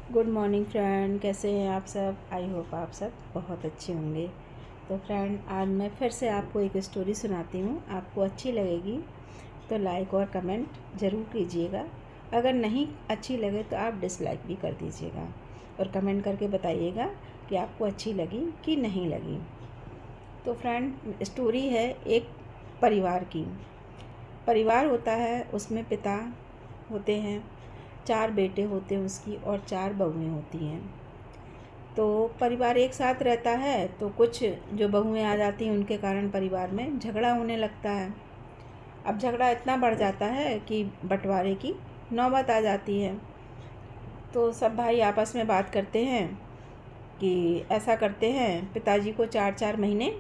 Good morning friend, कैसे हैं आप सब। आई होप आप सब बहुत अच्छे होंगे। तो फ्रेंड, आज मैं फिर से आपको एक स्टोरी सुनाती हूँ। आपको अच्छी लगेगी तो लाइक और कमेंट ज़रूर कीजिएगा। अगर नहीं अच्छी लगे तो आप डिसलाइक भी कर दीजिएगा और कमेंट करके बताइएगा कि आपको अच्छी लगी कि नहीं लगी। तो फ्रेंड, स्टोरी है एक परिवार की। परिवार होता है, उसमें पिता होते हैं, 4 बेटे होते हैं उसकी और 4 बहुएं होती हैं। तो परिवार एक साथ रहता है तो कुछ जो बहुएं आ जाती हैं उनके कारण परिवार में झगड़ा होने लगता है। अब झगड़ा इतना बढ़ जाता है कि बंटवारे की नौबत आ जाती है। तो सब भाई आपस में बात करते हैं कि ऐसा करते हैं, पिताजी को 4-4 महीने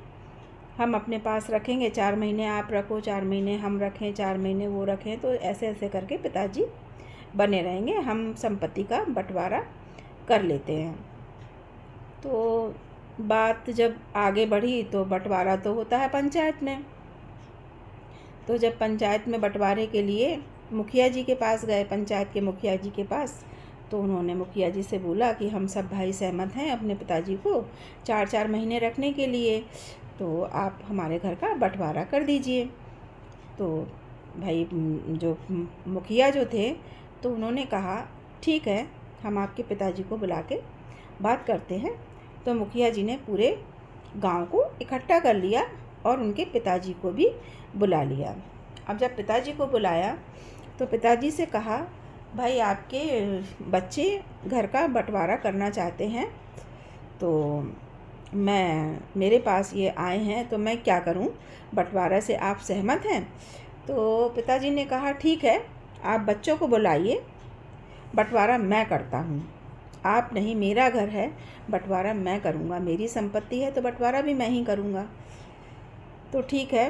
हम अपने पास रखेंगे, 4 महीने आप रखो, 4 महीने हम रखें, 4 महीने वो रखें। तो ऐसे ऐसे करके पिताजी बने रहेंगे, हम संपत्ति का बंटवारा कर लेते हैं। तो बात जब आगे बढ़ी तो बंटवारा तो होता है पंचायत में। तो जब पंचायत में बंटवारे के लिए मुखिया जी के पास गए, पंचायत के मुखिया जी के पास, तो उन्होंने मुखिया जी से बोला कि हम सब भाई सहमत हैं अपने पिताजी को 4-4 महीने रखने के लिए, तो आप हमारे घर का बंटवारा कर दीजिए। तो भाई जो मुखिया जो थे, तो उन्होंने कहा ठीक है, हम आपके पिताजी को बुला के बात करते हैं। तो मुखिया जी ने पूरे गांव को इकट्ठा कर लिया और उनके पिताजी को भी बुला लिया। अब जब पिताजी को बुलाया तो पिताजी से कहा, भाई आपके बच्चे घर का बंटवारा करना चाहते हैं, तो मेरे पास ये आए हैं, तो मैं क्या करूं, बंटवारा से आप सहमत हैं। तो पिताजी ने कहा ठीक है, आप बच्चों को बुलाइए, बंटवारा मैं करता हूँ, आप नहीं, मेरा घर है, बंटवारा मैं करूँगा, मेरी संपत्ति है तो बंटवारा भी मैं ही करूँगा। तो ठीक है,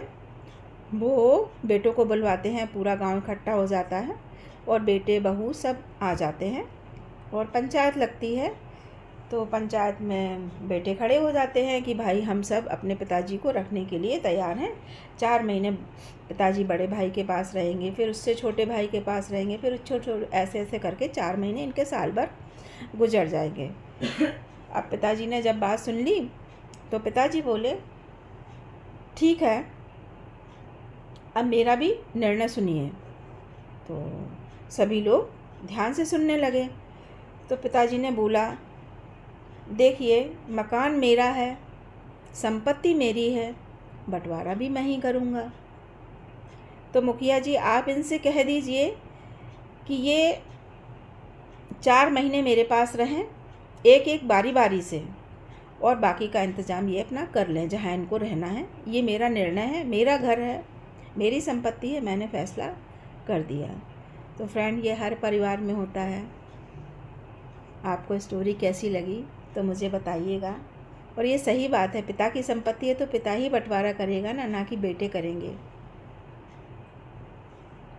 वो बेटों को बुलवाते हैं, पूरा गांव इकट्ठा हो जाता है और बेटे बहू सब आ जाते हैं और पंचायत लगती है। तो पंचायत में बेटे खड़े हो जाते हैं कि भाई हम सब अपने पिताजी को रखने के लिए तैयार हैं। 4 महीने पिताजी बड़े भाई के पास रहेंगे, फिर उससे छोटे भाई के पास रहेंगे, फिर छोटे ऐसे ऐसे करके 4 महीने इनके साल भर गुजर जाएंगे। अब पिताजी ने जब बात सुन ली तो पिताजी बोले ठीक है, अब मेरा भी निर्णय सुनिए। तो सभी लोग ध्यान से सुनने लगे। तो पिताजी ने बोला, देखिए, मकान मेरा है, संपत्ति मेरी है, बंटवारा भी मैं ही करूँगा। तो मुखिया जी आप इनसे कह दीजिए कि ये 4 महीने मेरे पास रहें, एक एक बारी बारी से, और बाकी का इंतज़ाम ये अपना कर लें जहाँ इनको रहना है। ये मेरा निर्णय है, मेरा घर है, मेरी संपत्ति है, मैंने फैसला कर दिया। तो फ्रेंड, ये हर परिवार में होता है। आपको स्टोरी कैसी लगी तो मुझे बताइएगा। और ये सही बात है, पिता की संपत्ति है तो पिता ही बंटवारा करेगा ना कि बेटे करेंगे।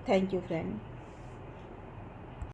Thank you friend.